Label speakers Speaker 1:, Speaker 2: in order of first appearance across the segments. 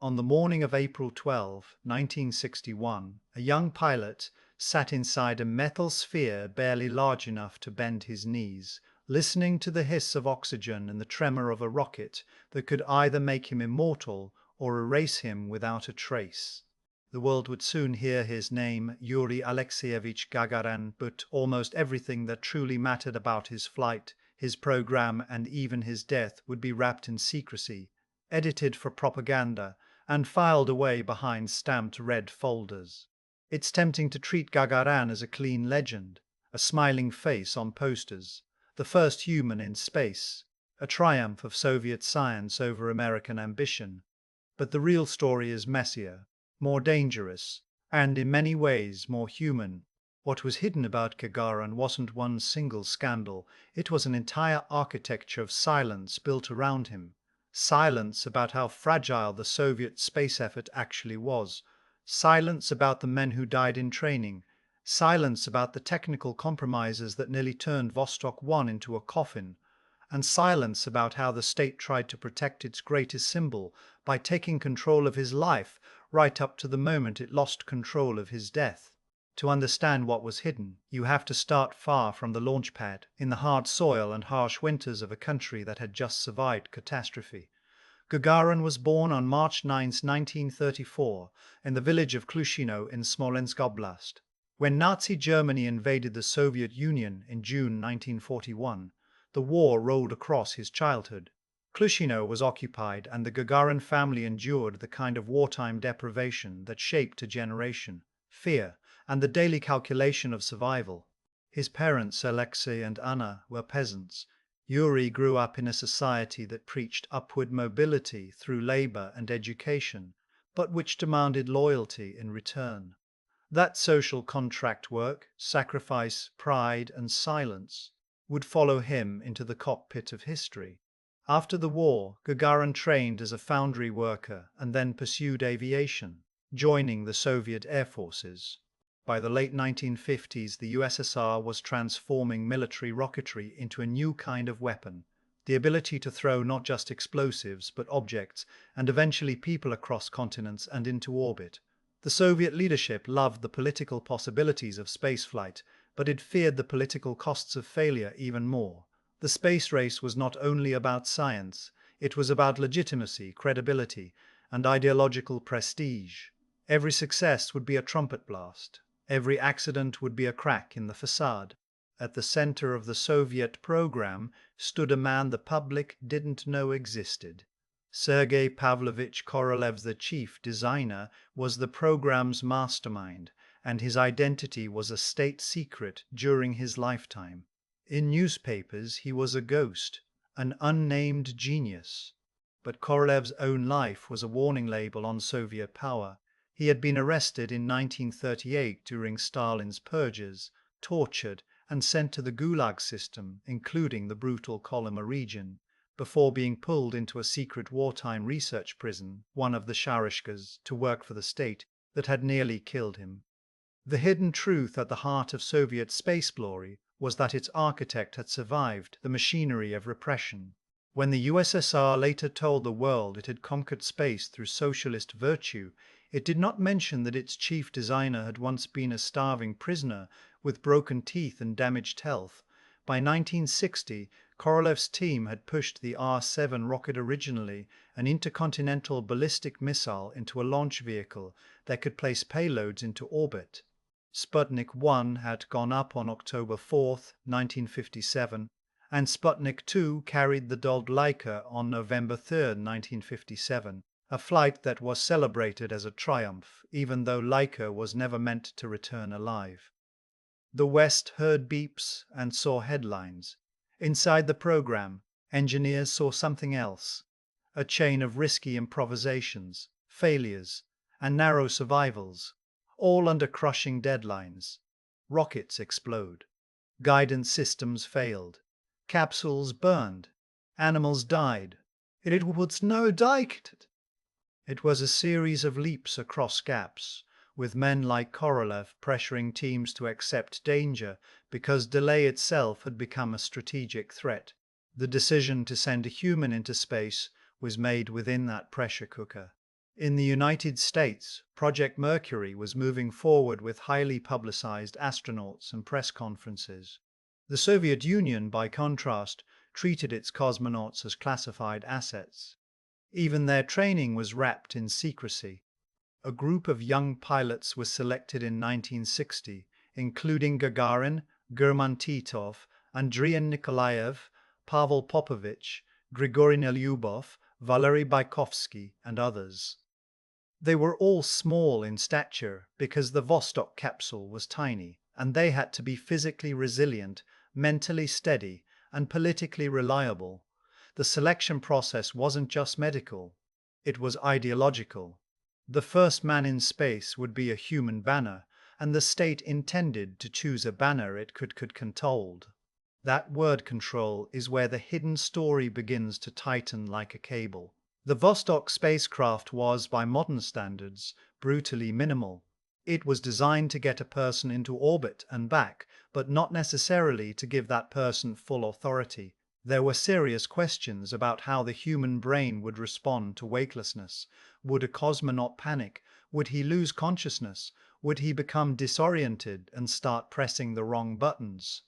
Speaker 1: On the morning of April 12, 1961, a young pilot sat inside a metal sphere barely large enough to bend his knees, listening to the hiss of oxygen and the tremor of a rocket that could either make him immortal or erase him without a trace. The world would soon hear his name, Yuri Alexeyevich Gagarin, but almost everything that truly mattered about his flight, his program, and even his death would be wrapped in secrecy, edited for propaganda, and filed away behind stamped red folders. It's tempting to treat Gagarin as a clean legend, a smiling face on posters, the first human in space, a triumph of Soviet science over American ambition. But the real story is messier, more dangerous, and in many ways more human. What was hidden about Gagarin wasn't one single scandal, it was an entire architecture of silence built around him. Silence about how fragile the Soviet space effort actually was. Silence about the men who died in training. Silence about the technical compromises that nearly turned Vostok 1 into a coffin. And silence about how the state tried to protect its greatest symbol by taking control of his life right up to the moment it lost control of his death. To understand what was hidden, you have to start far from the launch pad, in the hard soil and harsh winters of a country that had just survived catastrophe. Gagarin was born on March 9, 1934, in the village of Klushino in Smolensk Oblast. When Nazi Germany invaded the Soviet Union in June 1941, the war rolled across his childhood. Klushino was occupied, and the Gagarin family endured the kind of wartime deprivation that shaped a generation: fear, and the daily calculation of survival. His parents, Alexei and Anna, were peasants. Yuri grew up in a society that preached upward mobility through labor and education, but which demanded loyalty in return. That social contract work, sacrifice, pride, and silence would follow him into the cockpit of history. After the war, Gagarin trained as a foundry worker and then pursued aviation, joining the Soviet Air Forces. By the late 1950s, the USSR was transforming military rocketry into a new kind of weapon, the ability to throw not just explosives but objects and eventually people across continents and into orbit. The Soviet leadership loved the political possibilities of spaceflight, but it feared the political costs of failure even more. The space race was not only about science, it was about legitimacy, credibility, and ideological prestige. Every success would be a trumpet blast. Every accident would be a crack in the facade. At the center of the Soviet program stood a man the public didn't know existed. Sergei Pavlovich Korolev, the chief designer, was the program's mastermind, and his identity was a state secret during his lifetime. In newspapers, he was a ghost, an unnamed genius. But Korolev's own life was a warning label on Soviet power. He had been arrested in 1938 during Stalin's purges, tortured, and sent to the Gulag system, including the brutal Kolyma region, before being pulled into a secret wartime research prison, one of the Sharishkas, to work for the state that had nearly killed him. The hidden truth at the heart of Soviet space glory was that its architect had survived the machinery of repression. When the USSR later told the world it had conquered space through socialist virtue, it did not mention that its chief designer had once been a starving prisoner with broken teeth and damaged health. By 1960, Korolev's team had pushed the R-7 rocket, originally an intercontinental ballistic missile, into a launch vehicle that could place payloads into orbit. Sputnik 1 had gone up on October 4, 1957, and Sputnik 2 carried the dulled Laika on November 3, 1957, a flight that was celebrated as a triumph, even though Laika was never meant to return alive. The West heard beeps and saw headlines. Inside the program, engineers saw something else: a chain of risky improvisations, failures, and narrow survivals, all under crushing deadlines. Rockets explode. Guidance systems failed. Capsules burned. Animals died. It was no diked. It was a series of leaps across gaps, with men like Korolev pressuring teams to accept danger because delay itself had become a strategic threat. The decision to send a human into space was made within that pressure cooker. In the United States, Project Mercury was moving forward with highly publicized astronauts and press conferences. The Soviet Union, by contrast, treated its cosmonauts as classified assets. Even their training was wrapped in secrecy. A group of young pilots was selected in 1960, including Gagarin, German Titov, Andrei Nikolaev, Pavel Popovich, Grigory Nelyubov, Valery Bykovsky, and others. They were all small in stature because the Vostok capsule was tiny, and they had to be physically resilient, mentally steady, and politically reliable. The selection process wasn't just medical, it was ideological. The first man in space would be a human banner, and the state intended to choose a banner it could control. That word control is where the hidden story begins to tighten like a cable. The Vostok spacecraft was, by modern standards, brutally minimal. It was designed to get a person into orbit and back, but not necessarily to give that person full authority. There were serious questions about how the human brain would respond to weightlessness. Would a cosmonaut panic? Would he lose consciousness? Would he become disoriented and start pressing the wrong buttons?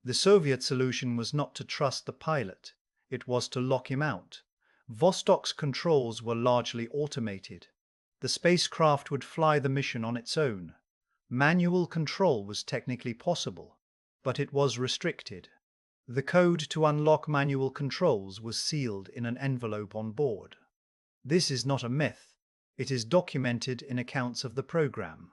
Speaker 1: The Soviet solution was not to trust the pilot, it was to lock him out. Vostok's controls were largely automated. The spacecraft would fly the mission on its own. Manual control was technically possible, but it was restricted. The code to unlock manual controls was sealed in an envelope on board. This is not a myth. It is documented in accounts of the program.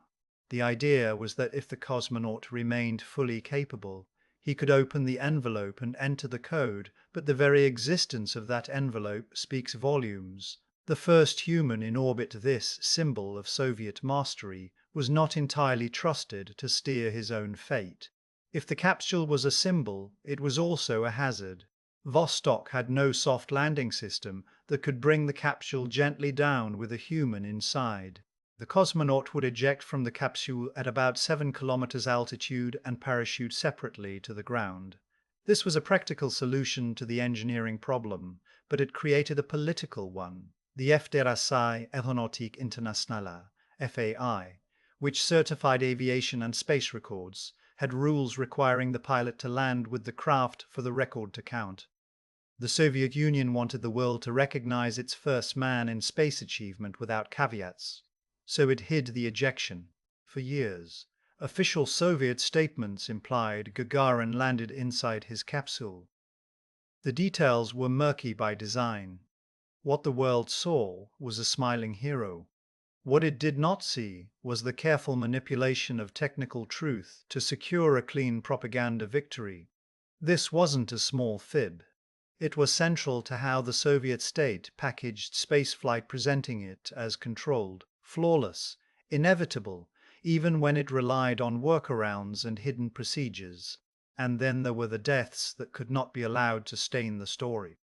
Speaker 1: The idea was that if the cosmonaut remained fully capable, he could open the envelope and enter the code, but the very existence of that envelope speaks volumes. The first human in orbit, this symbol of Soviet mastery, was not entirely trusted to steer his own fate. If the capsule was a symbol, it was also a hazard. Vostok had no soft landing system that could bring the capsule gently down with a human inside. The cosmonaut would eject from the capsule at about 7 kilometers altitude and parachute separately to the ground. This was a practical solution to the engineering problem, but it created a political one. The Fédération Aéronautique Internationale, FAI, which certified aviation and space records, had rules requiring the pilot to land with the craft for the record to count. The Soviet Union wanted the world to recognize its first man in space achievement without caveats. So it hid the ejection. For years, official Soviet statements implied Gagarin landed inside his capsule. The details were murky by design. What the world saw was a smiling hero. What it did not see was the careful manipulation of technical truth to secure a clean propaganda victory. This wasn't a small fib. It was central to how the Soviet state packaged spaceflight, presenting it as controlled, flawless, inevitable, even when it relied on workarounds and hidden procedures. And then there were the deaths that could not be allowed to stain the story.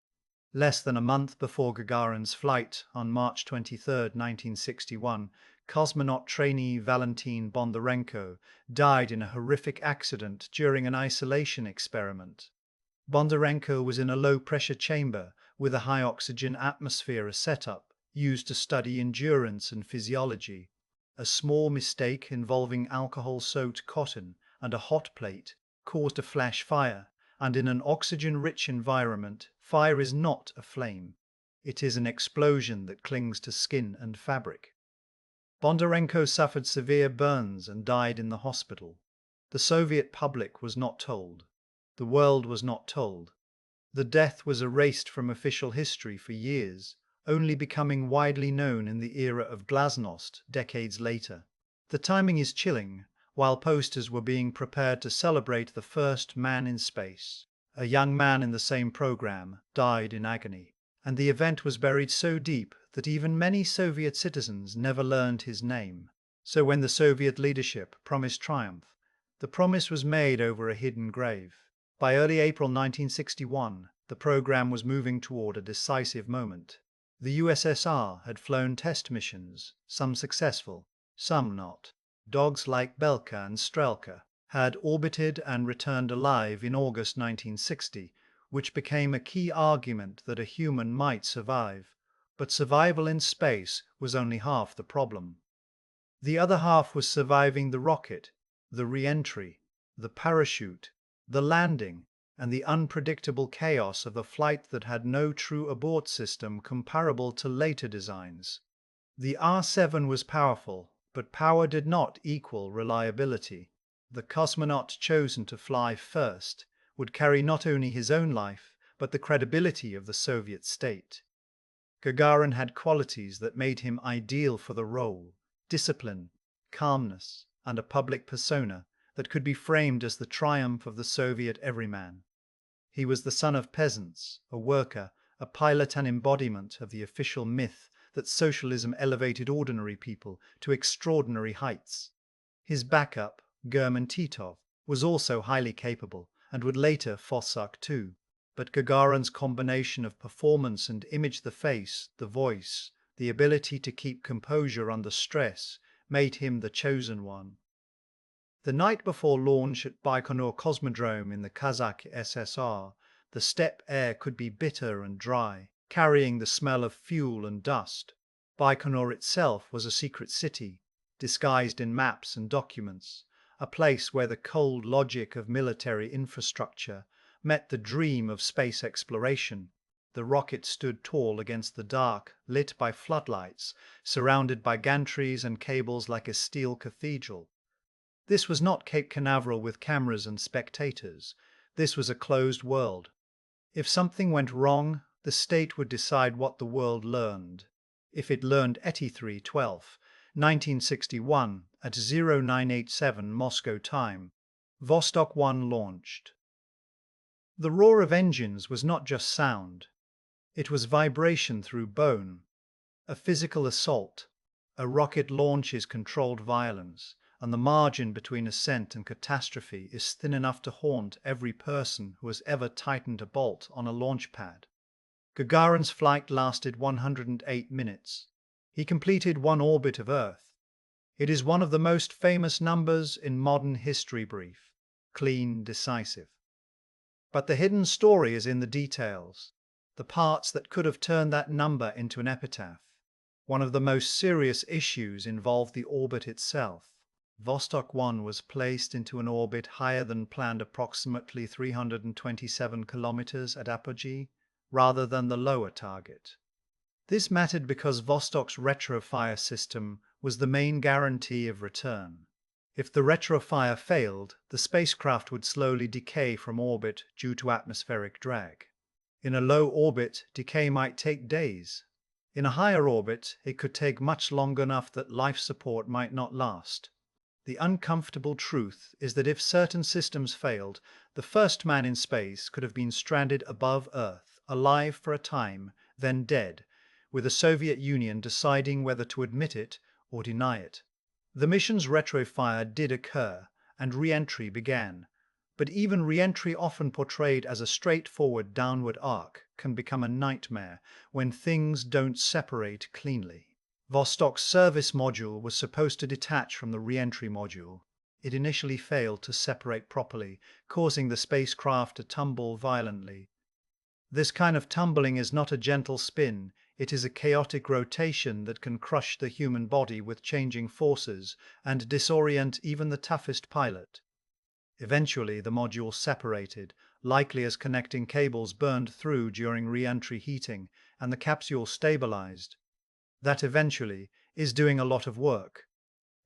Speaker 1: Less than a month before Gagarin's flight, on March 23, 1961, cosmonaut trainee Valentin Bondarenko died in a horrific accident during an isolation experiment. Bondarenko was in a low-pressure chamber with a high-oxygen atmosphere, a setup used to study endurance and physiology. A small mistake involving alcohol-soaked cotton and a hot plate caused a flash fire, and in an oxygen-rich environment, fire is not a flame. It is an explosion that clings to skin and fabric. Bondarenko suffered severe burns and died in the hospital. The Soviet public was not told. The world was not told. The death was erased from official history for years, only becoming widely known in the era of glasnost decades later. The timing is chilling. While posters were being prepared to celebrate the first man in space, a young man in the same program died in agony, and the event was buried so deep that even many Soviet citizens never learned his name. So when the Soviet leadership promised triumph, the promise was made over a hidden grave. By early April 1961, the program was moving toward a decisive moment. The USSR had flown test missions, some successful, some not. Dogs like Belka and Strelka had orbited and returned alive in August 1960, which became a key argument that a human might survive. But survival in space was only half the problem. The other half was surviving the rocket, the re-entry, the parachute, the landing, and the unpredictable chaos of a flight that had no true abort system comparable to later designs. The R-7 was powerful, but power did not equal reliability. The cosmonaut chosen to fly first would carry not only his own life, but the credibility of the Soviet state. Gagarin had qualities that made him ideal for the role: discipline, calmness, and a public persona that could be framed as the triumph of the Soviet everyman. He was the son of peasants, a worker, a pilot, and embodiment of the official myth that socialism elevated ordinary people to extraordinary heights. His backup, German Titov, was also highly capable and would later Fossuk too. But Gagarin's combination of performance and image, the face, the voice, the ability to keep composure under stress, made him the chosen one. The night before launch at Baikonur Cosmodrome in the Kazakh SSR, the steppe air could be bitter and dry, carrying the smell of fuel and dust. Baikonur itself was a secret city, disguised in maps and documents, a place where the cold logic of military infrastructure met the dream of space exploration. The rocket stood tall against the dark, lit by floodlights, surrounded by gantries and cables like a steel cathedral. This was not Cape Canaveral with cameras and spectators. This was a closed world. If something went wrong, the state would decide what the world learned. If it learned ETI 3/12, 1961 at 0987 Moscow time, Vostok 1 launched. The roar of engines was not just sound. It was vibration through bone, a physical assault. A rocket launch is controlled violence, and the margin between ascent and catastrophe is thin enough to haunt every person who has ever tightened a bolt on a launch pad. Gagarin's flight lasted 108 minutes. He completed one orbit of Earth. It is one of the most famous numbers in modern history. Brief, clean, decisive. But the hidden story is in the details, the parts that could have turned that number into an epitaph. One of the most serious issues involved the orbit itself. Vostok 1 was placed into an orbit higher than planned, approximately 327 kilometers at apogee, rather than the lower target. This mattered because Vostok's retrofire system was the main guarantee of return. If the retrofire failed, the spacecraft would slowly decay from orbit due to atmospheric drag. In a low orbit, decay might take days. In a higher orbit, it could take much longer, enough that life support might not last. The uncomfortable truth is that if certain systems failed, the first man in space could have been stranded above Earth, alive for a time, then dead, with the Soviet Union deciding whether to admit it or deny it. The mission's retrofire did occur, and re-entry began. But even re-entry, often portrayed as a straightforward downward arc, can become a nightmare when things don't separate cleanly. Vostok's service module was supposed to detach from the re-entry module. It initially failed to separate properly, causing the spacecraft to tumble violently. This kind of tumbling is not a gentle spin, it is a chaotic rotation that can crush the human body with changing forces and disorient even the toughest pilot. Eventually, the module separated, likely as connecting cables burned through during re-entry heating, and the capsule stabilized. That eventually is doing a lot of work.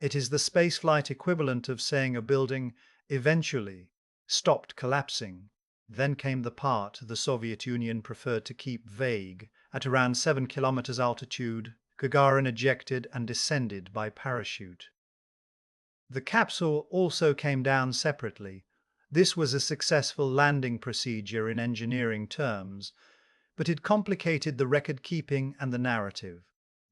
Speaker 1: It is the spaceflight equivalent of saying a building eventually stopped collapsing. Then came the part the Soviet Union preferred to keep vague. At around 7 kilometers altitude, Gagarin ejected and descended by parachute. The capsule also came down separately. This was a successful landing procedure in engineering terms, but it complicated the record-keeping and the narrative.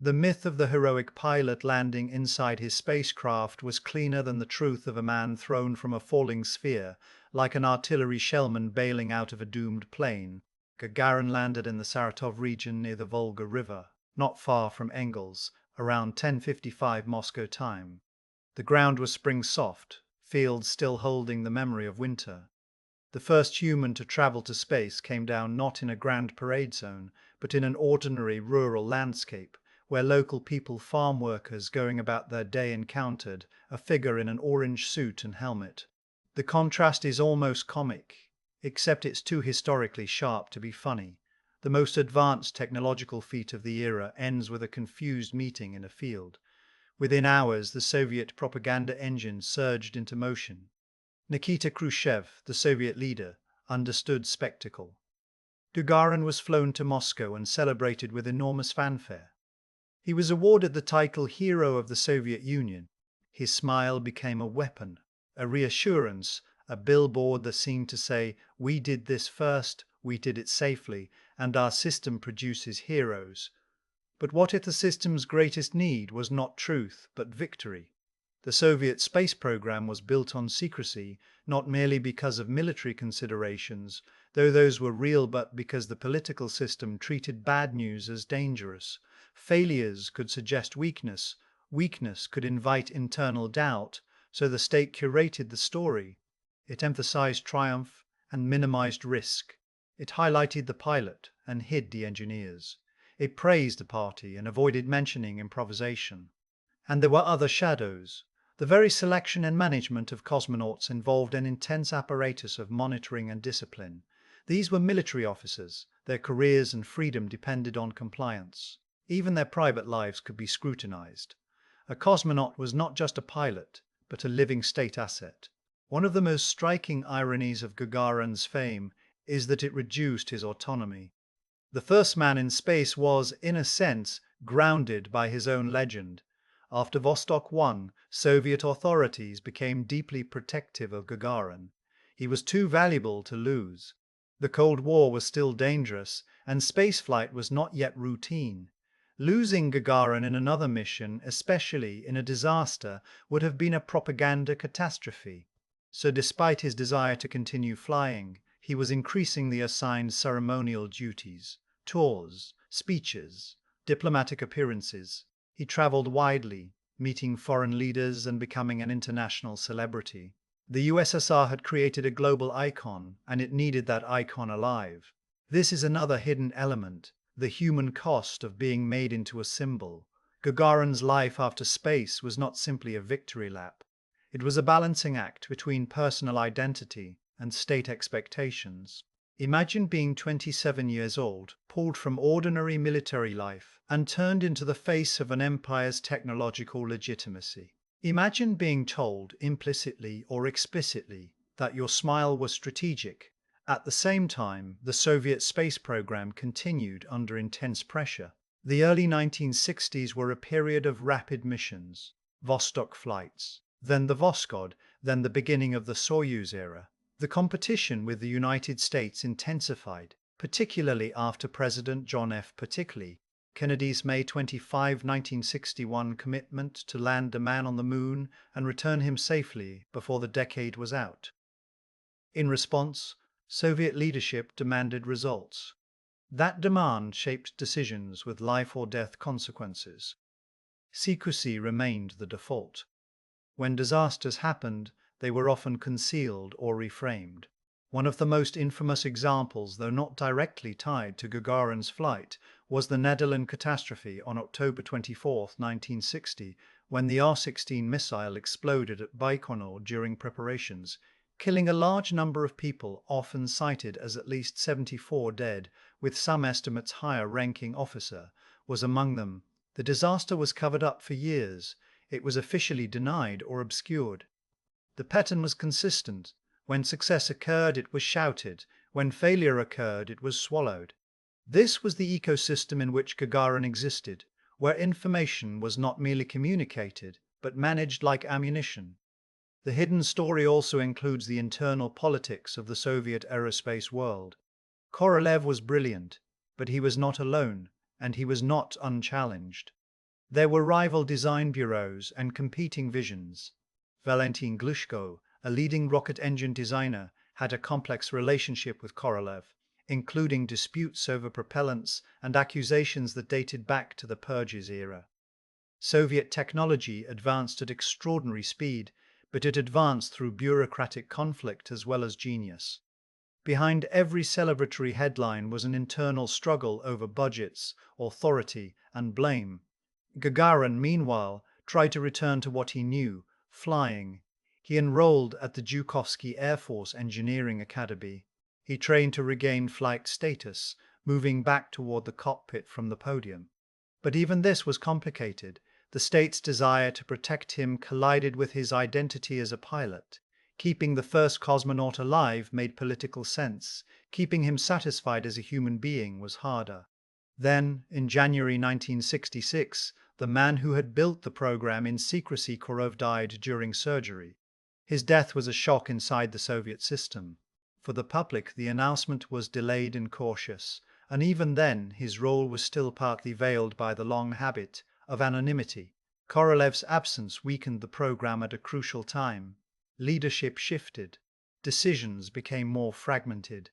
Speaker 1: The myth of the heroic pilot landing inside his spacecraft was cleaner than the truth of a man thrown from a falling sphere, like an artillery shellman bailing out of a doomed plane. Gagarin landed in the Saratov region near the Volga River, not far from Engels, around 10:55 Moscow time. The ground was spring soft, fields still holding the memory of winter. The first human to travel to space came down not in a grand parade zone, but in an ordinary rural landscape, where local people, farm workers going about their day, encountered a figure in an orange suit and helmet. The contrast is almost comic, except it's too historically sharp to be funny. The most advanced technological feat of the era ends with a confused meeting in a field. Within hours, the Soviet propaganda engine surged into motion. Nikita Khrushchev, the Soviet leader, understood spectacle. Gagarin was flown to Moscow and celebrated with enormous fanfare. He was awarded the title Hero of the Soviet Union. His smile became a weapon, a reassurance, a billboard that seemed to say, "We did this first, we did it safely, and our system produces heroes." But what if the system's greatest need was not truth, but victory? The Soviet space program was built on secrecy, not merely because of military considerations, though those were real, but because the political system treated bad news as dangerous. Failures could suggest weakness, weakness could invite internal doubt, so the state curated the story. It emphasized triumph and minimized risk. It highlighted the pilot and hid the engineers. It praised the party and avoided mentioning improvisation. And there were other shadows. The very selection and management of cosmonauts involved an intense apparatus of monitoring and discipline. These were military officers. Their careers and freedom depended on compliance. Even their private lives could be scrutinized. A cosmonaut was not just a pilot, but a living state asset. One of the most striking ironies of Gagarin's fame is that it reduced his autonomy. The first man in space was, in a sense, grounded by his own legend. After Vostok 1, Soviet authorities became deeply protective of Gagarin. He was too valuable to lose. The Cold War was still dangerous, and spaceflight was not yet routine. Losing Gagarin in another mission, especially in a disaster, would have been a propaganda catastrophe. So despite his desire to continue flying, he was increasingly assigned ceremonial duties, tours, speeches, diplomatic appearances. He traveled widely, meeting foreign leaders and becoming an international celebrity. The USSR had created a global icon, and it needed that icon alive. This is another hidden element, the human cost of being made into a symbol. Gagarin's life after space was not simply a victory lap. It was a balancing act between personal identity and state expectations. Imagine being 27 years old, pulled from ordinary military life, and turned into the face of an empire's technological legitimacy. Imagine being told, implicitly or explicitly, that your smile was strategic. At the same time, the Soviet space program continued under intense pressure. The early 1960s were a period of rapid missions, Vostok flights, then the Voskhod, then the beginning of the Soyuz era. The competition with the United States intensified, particularly after President John F. Kennedy's May 25, 1961 commitment to land a man on the moon and return him safely before the decade was out. In response, Soviet leadership demanded results. That demand shaped decisions with life or death consequences. Secrecy remained the default. When disasters happened, they were often concealed or reframed. One of the most infamous examples, though not directly tied to Gagarin's flight, was the Netherlands catastrophe on October 24, 1960, when the R-16 missile exploded at Baikonur during preparations, killing a large number of people, often cited as at least 74 dead, with some estimates higher-ranking officer was among them. The disaster was covered up for years. It was officially denied or obscured. The pattern was consistent. When success occurred, it was shouted. When failure occurred, it was swallowed. This was the ecosystem in which Gagarin existed, where information was not merely communicated, but managed like ammunition. The hidden story also includes the internal politics of the Soviet aerospace world. Korolev was brilliant, but he was not alone, and he was not unchallenged. There were rival design bureaus and competing visions. Valentin Glushko, a leading rocket engine designer, had a complex relationship with Korolev, including disputes over propellants and accusations that dated back to the Purges era. Soviet technology advanced at extraordinary speed, but it advanced through bureaucratic conflict as well as genius. Behind every celebratory headline was an internal struggle over budgets, authority, and blame. Gagarin, meanwhile, tried to return to what he knew, flying. He enrolled at the Zhukovsky Air Force Engineering Academy. He trained to regain flight status, moving back toward the cockpit from the podium. But even this was complicated. The state's desire to protect him collided with his identity as a pilot. Keeping the first cosmonaut alive made political sense. Keeping him satisfied as a human being was harder. Then, in January 1966, the man who had built the program in secrecy, Korov, died during surgery. His death was a shock inside the Soviet system. For the public, the announcement was delayed and cautious, and even then his role was still partly veiled by the long habit of anonymity. Korolev's absence weakened the program at a crucial time. Leadership shifted. Decisions became more fragmented.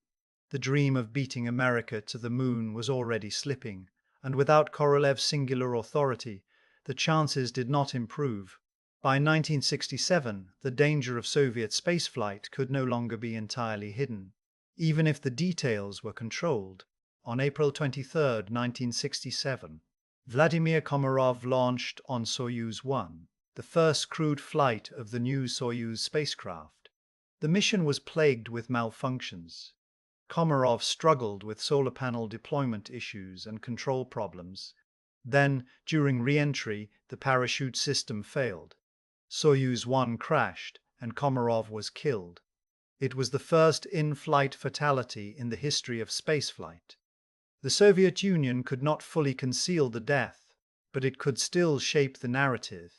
Speaker 1: The dream of beating America to the moon was already slipping, and without Korolev's singular authority, the chances did not improve. By 1967, the danger of Soviet spaceflight could no longer be entirely hidden, even if the details were controlled. On April 23, 1967, Vladimir Komarov launched on Soyuz 1, the first crewed flight of the new Soyuz spacecraft. The mission was plagued with malfunctions. Komarov struggled with solar panel deployment issues and control problems. Then, during re-entry, the parachute system failed. Soyuz 1 crashed, and Komarov was killed. It was the first in-flight fatality in the history of spaceflight. The Soviet Union could not fully conceal the death, but it could still shape the narrative.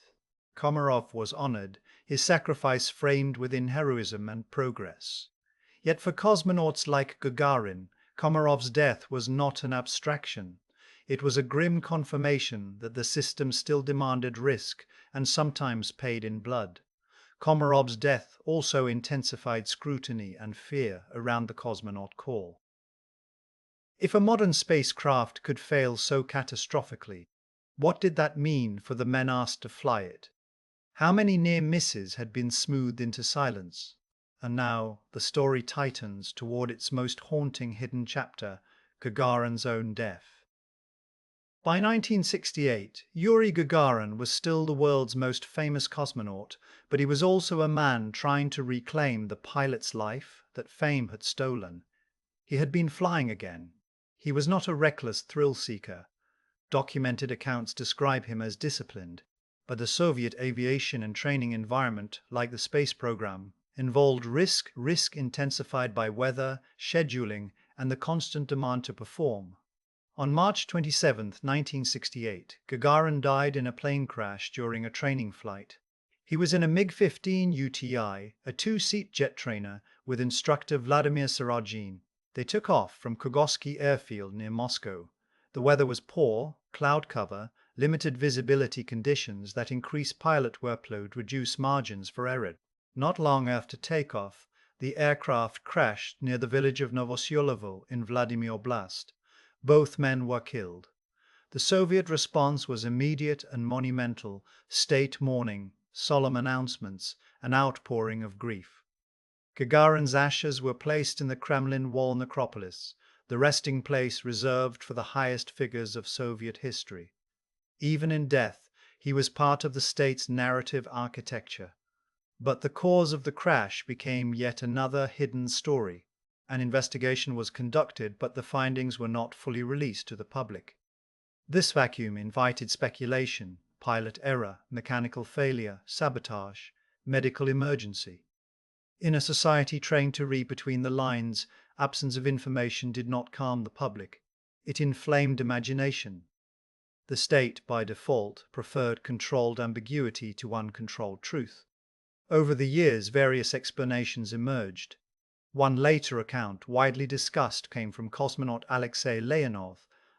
Speaker 1: Komarov was honored, his sacrifice framed within heroism and progress. Yet for cosmonauts like Gagarin, Komarov's death was not an abstraction. It was a grim confirmation that the system still demanded risk and sometimes paid in blood. Komarov's death also intensified scrutiny and fear around the cosmonaut corps. If a modern spacecraft could fail so catastrophically, what did that mean for the men asked to fly it? How many near misses had been smoothed into silence? And now the story tightens toward its most haunting hidden chapter, Gagarin's own death. By 1968, Yuri Gagarin was still the world's most famous cosmonaut, but he was also a man trying to reclaim the pilot's life that fame had stolen. He had been flying again. He was not a reckless thrill-seeker. Documented accounts describe him as disciplined, but the Soviet aviation and training environment, like the space program, involved risk intensified by weather, scheduling, and the constant demand to perform. On March 27, 1968, Gagarin died in a plane crash during a training flight. He was in a MiG-15 UTI, a two-seat jet trainer, with instructor Vladimir Saragin. They took off from Kogosky Airfield near Moscow. The weather was poor, cloud cover, limited visibility conditions that increase pilot workload, reduce margins for error. Not long after takeoff, the aircraft crashed near the village of Novosyolevo in Vladimir Oblast. Both men were killed. The Soviet response was immediate and monumental: state mourning, solemn announcements, an outpouring of grief. Gagarin's ashes were placed in the Kremlin Wall necropolis, the resting place reserved for the highest figures of Soviet history. Even in death, he was part of the state's narrative architecture. But the cause of the crash became yet another hidden story. An investigation was conducted, but the findings were not fully released to the public. This vacuum invited speculation: pilot error, mechanical failure, sabotage, medical emergency. In a society trained to read between the lines, absence of information did not calm the public. It inflamed imagination. The state, by default, preferred controlled ambiguity to uncontrolled truth. Over the years, various explanations emerged. One later account, widely discussed, came from cosmonaut Alexei Leonov,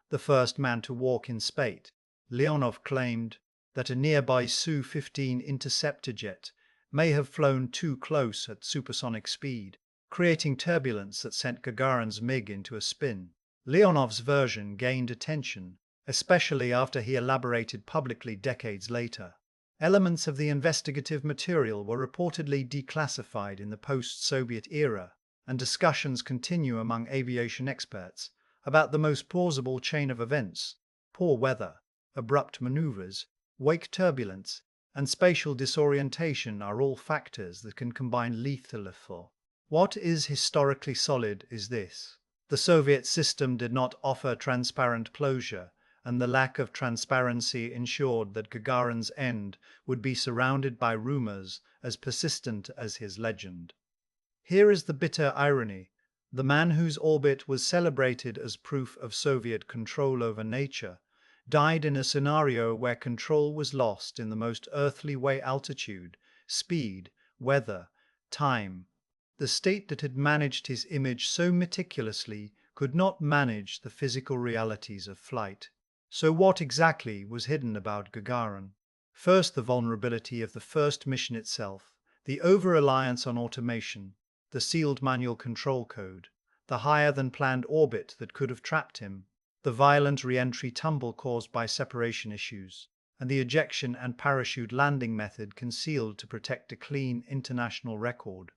Speaker 1: the first man to walk in space. Leonov claimed that a nearby Su-15 interceptor jet may have flown too close at supersonic speed, creating turbulence that sent Gagarin's MiG into a spin. Leonov's version gained attention, especially after he elaborated publicly decades later. Elements of the investigative material were reportedly declassified in the post-Soviet era, and discussions continue among aviation experts about the most plausible chain of events. Poor weather, abrupt maneuvers, wake turbulence, and spatial disorientation are all factors that can combine lethally. What is historically solid is this: the Soviet system did not offer transparent closure, and the lack of transparency ensured that Gagarin's end would be surrounded by rumors as persistent as his legend. Here is the bitter irony: the man whose orbit was celebrated as proof of Soviet control over nature died in a scenario where control was lost in the most earthly way: altitude, speed, weather, time. The state that had managed his image so meticulously could not manage the physical realities of flight. So what exactly was hidden about Gagarin? First, the vulnerability of the first mission itself, the over-reliance on automation, the sealed manual control code, the higher-than-planned orbit that could have trapped him, the violent re-entry tumble caused by separation issues, and the ejection and parachute landing method concealed to protect a clean international record.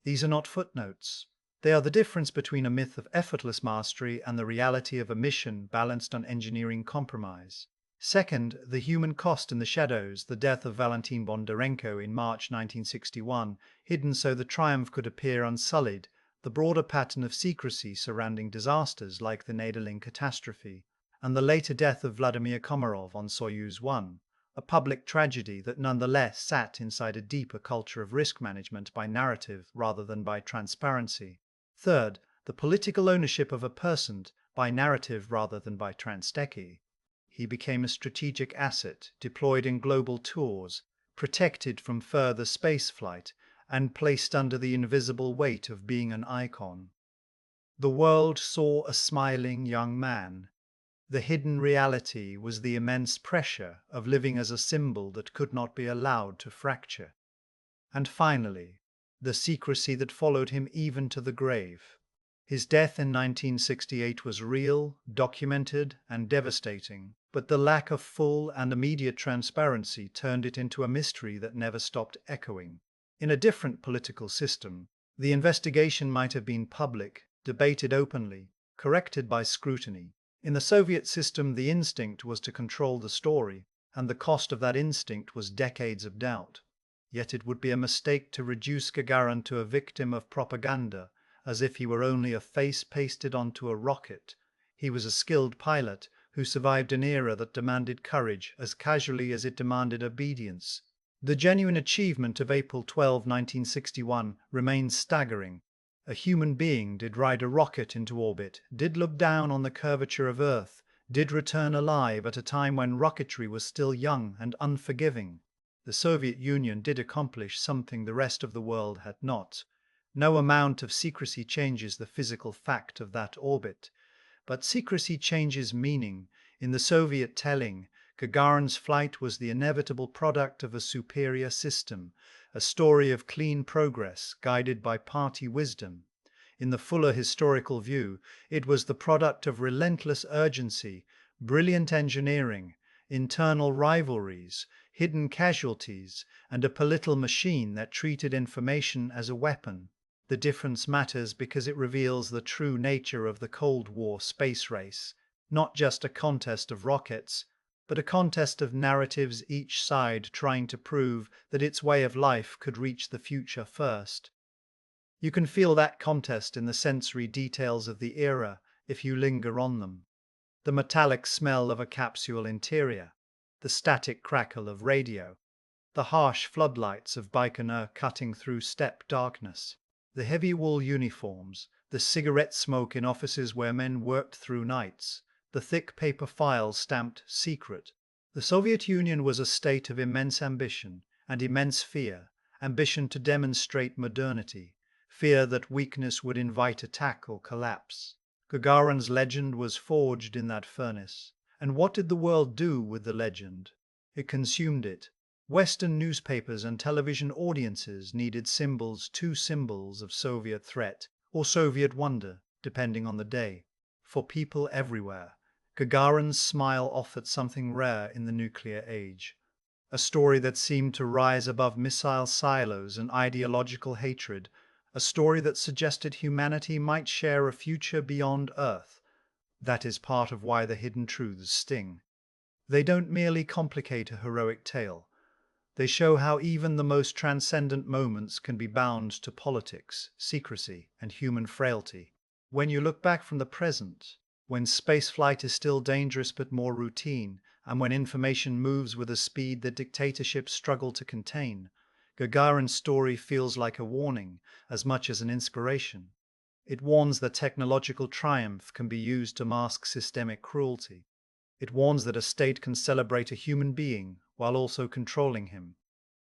Speaker 1: These are not footnotes. They are the difference between a myth of effortless mastery and the reality of a mission balanced on engineering compromise. Second, the human cost in the shadows, the death of Valentin Bondarenko in March 1961, hidden so the triumph could appear unsullied, the broader pattern of secrecy surrounding disasters like the Nadeling catastrophe, and the later death of Vladimir Komarov on Soyuz 1, a public tragedy that nonetheless sat inside a deeper culture of risk management by narrative rather than by transparency. Third, the political ownership of a person by narrative rather than by transdeki. He became a strategic asset, deployed in global tours, protected from further spaceflight, and placed under the invisible weight of being an icon. The world saw a smiling young man. The hidden reality was the immense pressure of living as a symbol that could not be allowed to fracture. And finally, the secrecy that followed him even to the grave. His death in 1968 was real, documented, and devastating, but the lack of full and immediate transparency turned it into a mystery that never stopped echoing. In a different political system, the investigation might have been public, debated openly, corrected by scrutiny. In the Soviet system, the instinct was to control the story, and the cost of that instinct was decades of doubt. Yet it would be a mistake to reduce Gagarin to a victim of propaganda, as if he were only a face pasted onto a rocket. He was a skilled pilot who survived an era that demanded courage as casually as it demanded obedience. The genuine achievement of April 12, 1961 remains staggering. A human being did ride a rocket into orbit, did look down on the curvature of Earth, did return alive at a time when rocketry was still young and unforgiving. The Soviet Union did accomplish something the rest of the world had not. No amount of secrecy changes the physical fact of that orbit, but secrecy changes meaning. In the Soviet telling, Gagarin's flight was the inevitable product of a superior system, a story of clean progress guided by party wisdom. In the fuller historical view, it was the product of relentless urgency, brilliant engineering, internal rivalries, hidden casualties, and a political machine that treated information as a weapon. The difference matters because it reveals the true nature of the Cold War space race, not just a contest of rockets, but a contest of narratives, each side trying to prove that its way of life could reach the future first. You can feel that contest in the sensory details of the era if you linger on them. The metallic smell of a capsule interior, the static crackle of radio, the harsh floodlights of Baikonur cutting through steppe darkness, the heavy wool uniforms, the cigarette smoke in offices where men worked through nights, the thick paper files stamped secret. The Soviet Union was a state of immense ambition and immense fear, ambition to demonstrate modernity, fear that weakness would invite attack or collapse. Gagarin's legend was forged in that furnace. And what did the world do with the legend? It consumed it. Western newspapers and television audiences needed symbols, two symbols of Soviet threat or Soviet wonder, depending on the day. For people everywhere, Gagarin's smile offered something rare in the nuclear age. A story that seemed to rise above missile silos and ideological hatred, a story that suggested humanity might share a future beyond Earth. That is part of why the hidden truths sting. They don't merely complicate a heroic tale. They show how even the most transcendent moments can be bound to politics, secrecy, and human frailty. When you look back from the present, when spaceflight is still dangerous but more routine, and when information moves with a speed that dictatorships struggle to contain, Gagarin's story feels like a warning as much as an inspiration. It warns that technological triumph can be used to mask systemic cruelty. It warns that a state can celebrate a human being while also controlling him.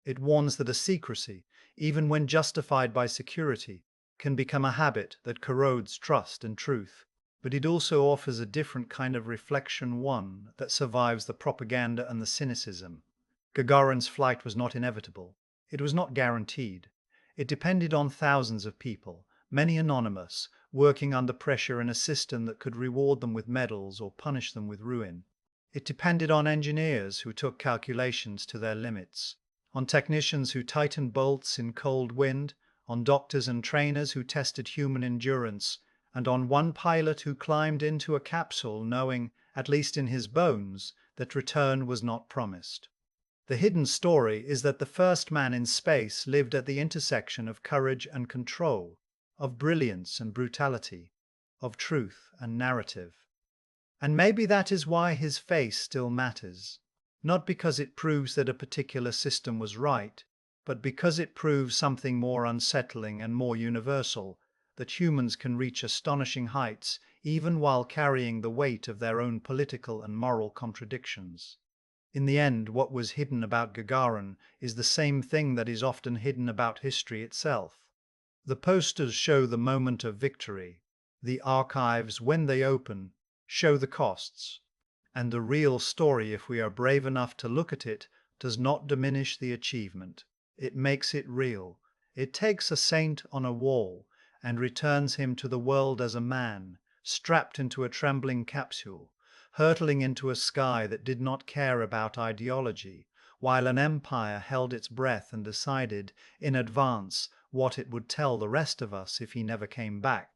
Speaker 1: It warns that a secrecy, even when justified by security, can become a habit that corrodes trust and truth. But it also offers a different kind of reflection, one that survives the propaganda and the cynicism. Gagarin's flight was not inevitable. It was not guaranteed. It depended on thousands of people, many anonymous, working under pressure in a system that could reward them with medals or punish them with ruin. It depended on engineers who took calculations to their limits, on technicians who tightened bolts in cold wind, on doctors and trainers who tested human endurance, and on one pilot who climbed into a capsule knowing, at least in his bones, that return was not promised. The hidden story is that the first man in space lived at the intersection of courage and control, of brilliance and brutality, of truth and narrative. And maybe that is why his face still matters. Not because it proves that a particular system was right, but because it proves something more unsettling and more universal, that humans can reach astonishing heights even while carrying the weight of their own political and moral contradictions. In the end, what was hidden about Gagarin is the same thing that is often hidden about history itself. The posters show the moment of victory. The archives, when they open, show the costs. And the real story, if we are brave enough to look at it, does not diminish the achievement. It makes it real. It takes a saint on a wall and returns him to the world as a man, strapped into a trembling capsule, hurtling into a sky that did not care about ideology, while an empire held its breath and decided in advance what it would tell the rest of us if he never came back.